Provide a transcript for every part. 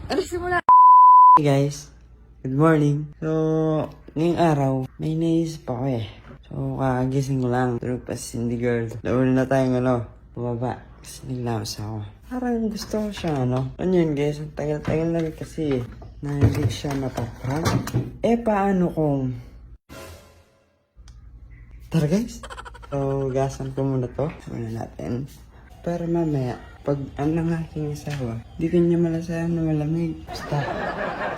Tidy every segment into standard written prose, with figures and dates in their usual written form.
Ano simula? Hey guys, good morning. So, ngayong araw, may naisip ako eh. So, kakagising ko lang. Pero pa Cindy girl. Nauna na tayong bumaba. Kasi naglamas ako. Parang gusto ko siya, Ano yun guys, ang tagal-tagal na rin kasi na hindi siya napaprank. Paano kung... Tara guys. So, gasan ko muna to. Muna natin. Para mamaya, pag ang aking asawa, di ko niya malasayan na malamig. Basta,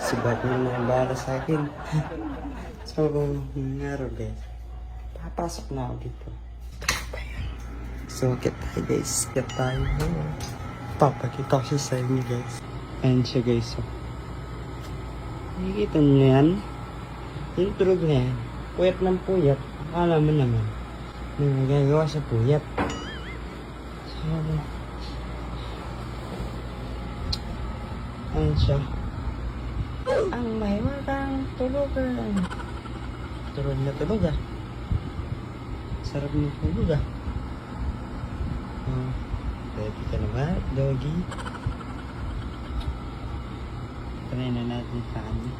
si Batman na bahala sa akin. So, ngayong araw guys, papasok na ako dito. So, get tayo guys. Get tayo. Papakita ko siya sa inyo guys. Ayan siya guys. So, nakikita niyo yan? Yung tulog na yan. Puyat ng puyat. Akala mo naman. May magagawa sa puyat. So, ayan siya. Ang mahiwagang tulugan. Tulog na tulog ah. Sarap ng tulog ah. Ready ka na ba, doggy? Try na natin sa kanya.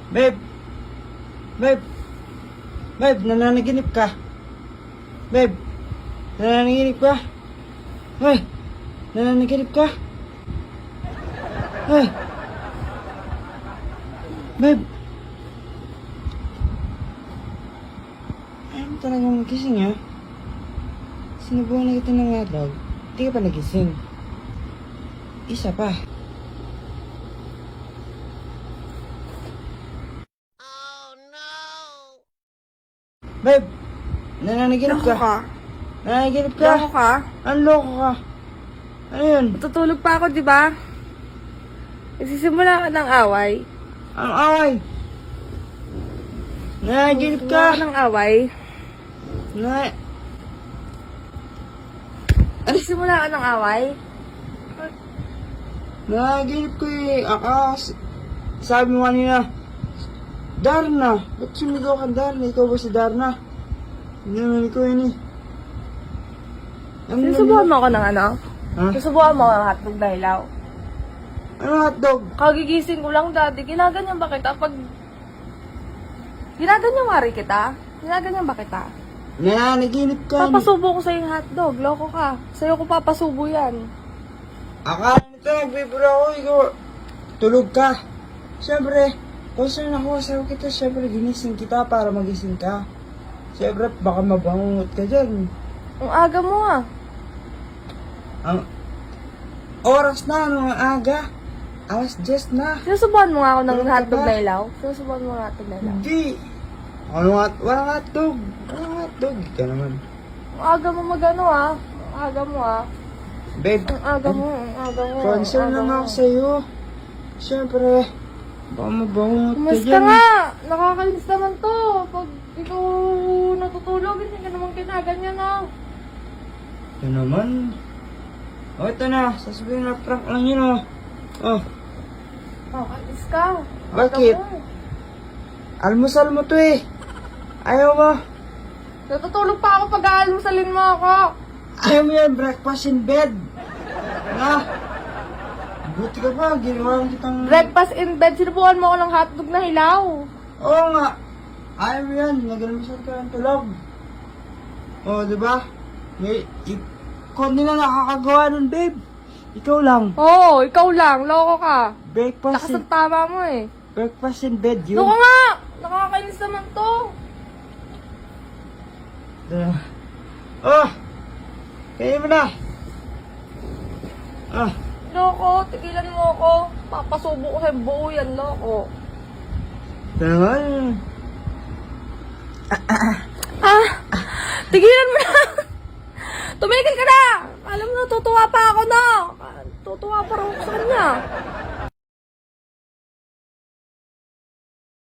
Babe! Babe! Babe, nananaginip ka! Babe! Nananaginip ka! Hey! Nananaginip ka! Hey! Babe! Ayaw mo talagang magising ha? Sinubukan na kita ng araw. Hindi ka pa nagising. Isa pa. Babe, nananaginip Loko ka. ka? Nananaginip ka. Loko ka? Ang loko ka. Ano yun? Matutulog pa ako, di ba? Nagsisimula ka ng away. Ang away. Nananaginip Nagsisimula ka. ka ng away. Nagsisimula ka ng away? Nananaginip ko eh. Sabi mo kanina, Darna. Ba't sumigaw ka Darna? Ikaw ba si Darna? Hindi naman ikaw yun eh. Sinusubukan mo ako ng ano? Ha? Sinusubukan mo ako ng hotdog na hilaw. Ano hotdog? Kagigising ko lang dati. Ginaganyan ba kita pag... Ginaganyan wari kita? Ginaganyan ba kita? Nananaginip ka. Papasubo ko sa'yo yung hotdog. Loko ka. Sa'yo ko papasubo yan. Akala nito nagbibiro ako. Ikaw, tulog ka. Siyempre, kung saan ako asawa kita, siyempre ginising kita para magising ka. Siyempre, baka mabangungot ka dyan. Ang aga mo ah. Ang oras na, mga aga. Alas 10 na. Sinusubukan mo nga ako ng Tulog ka hotdog ba? na ilaw? Sinusubukan mo nga hotdog na ilaw? Hindi. Walang hotdog. Walang hotdog. Ika naman. Ang aga mo magano ah. Ang aga mo ah. Babe, Ang aga mo. Ang aga mo. concern ang aga lang mo. ako sa'yo. Siyempre, baka mabangungot ka Kumusta dyan. nga? Nakakainis naman to. Pag ikaw natutulog, hindi ka naman kinaganyan ah. Ito naman. O, ito na. Sasabihin na prank lang yun, oh. Oh, Nakakainis ka. Ang Bakit? aga mo. almusal mo to eh. Ayaw mo. Natutulog pa ako pag aalmusalin mo ako. Ayaw mo yan, breakfast in bed. Ha? Buti ka pa, ginawa kitang... Breakfast in bed. Sinubukan mo ako ng hotdog na hilaw. Oo nga. Ayaw mo yan, nag-almusal ka ng tulog. Oo, di ba? May... Ako hindi na nakakagawa nun, babe. Ikaw lang. Oo, ikaw lang. Loko ka. Breakfast Lakas ng tama mo eh. breakfast in bed yun. Loko nga! Nakakainis naman to. Oh! Kaya mo na. Ah, Loko, tigilan mo ako. Papasubo ko sa buo yan, loko. naman. Ah! Tigilan mo na! Tumigil ka na! Alam mo, tutuwa pa ako na. Tutuwa pa rin ako sa kanya.